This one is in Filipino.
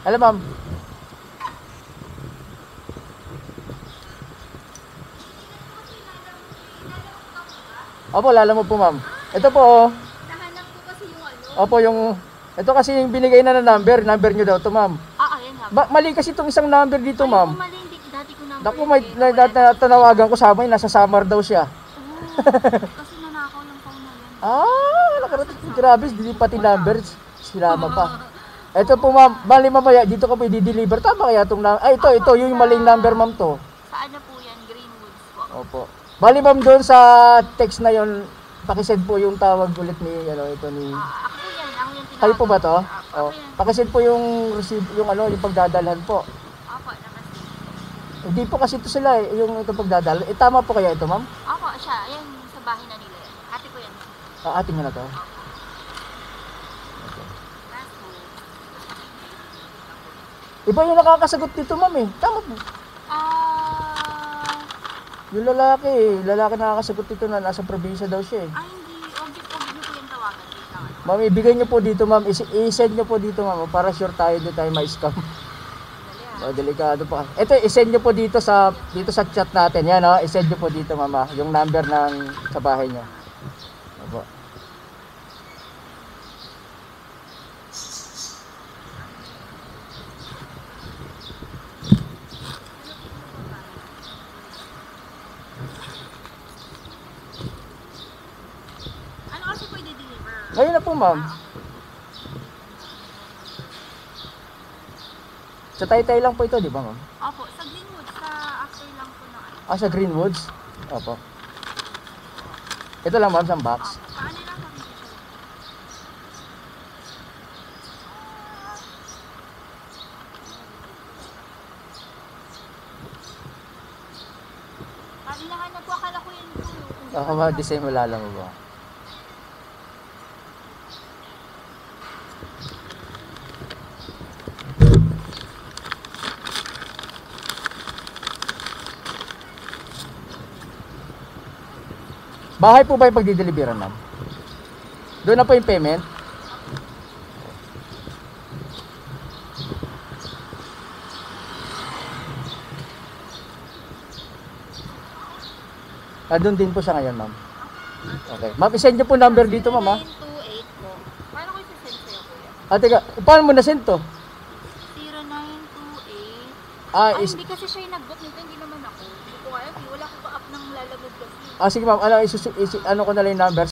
Hello, ma'am. Opo, lalamove po, ma'am. Ito po, oh. Nahanap ko kasi yung ano. Opo, yung... Ito kasi yung binigay na number nyo daw to, ma'am. Ayan nga. Mali kasi itong isang number dito, ma'am. Ay, mali, dati ko number. Naku, may tanawagan ko sa amin, nasa Samar daw siya. Kasi nanakaw lang phone na yan. Nakarating. Grabe, hindi pati number. Sinama pa. Ito po, ma'am. Bali mamaya, dito ko po i-deliver. Tama kaya itong ito, yung maling number, ma'am, to. Saan na po yan? Greenwoods po. Opo. Bali, ma'am, doon sa text na yon, pakisend po yung tawag ulit ni, ito ni... Ako yan. Ako yung tinawag. Kayo po ba to? Ako yan. Pakisend po yung receive, yung yung pagdadalhan po. Ako, nakasend. Hindi po kasi ito sila yung ito pagdadalhan. Tama po kaya ito, ma'am? Ako, siya. Ayan, sa bahay na nila yan. Ate ko yan. Ating na to. Iba yung nakakasagot dito, ma'am eh. Tama po. Yung lalaki nakakasagot dito na nasa probinsya daw siya eh. Hindi. Object po yung tawagan. Ma'am, ibigay niyo po dito, ma'am. I-send niyo po dito, ma'am. Para sure tayo dito tayo ma-scam. Delikado pa. Ito, i-send niyo po dito sa chat natin. Yan, oh. I-send niyo po dito, mama. Yung number ng sa bahay niyo. Opo. Ano kasi po i-deliver? Ngayon na po, ma'am. Sa Taytay lang po ito, di ba, ma'am? Opo, sa Greenwood, sa after lang po na ano. Sa Greenwoods? Opo. Ito lang, ma'am, sa box. Paano lang kami dito? Hinahanap ko, akala ko yun po. Design wala lang mo ba? Bahay po ba yung pagdideliveran, ma'am? Doon na po yung payment? Doon din po siya ngayon, ma'am. Okay. Ma'am, isend niyo po number dito, ma'am, ha? 0928 po. Paano ko i-send sa'yo, kuya? Teka, paano mo na-send to? 0928. Hindi kasi siya yung nag-book nito, hindi naman ako. Hindi ko kaya, wala ko pa up ng lalamog kasi. Sige, ma'am, ano ko na lang yung number.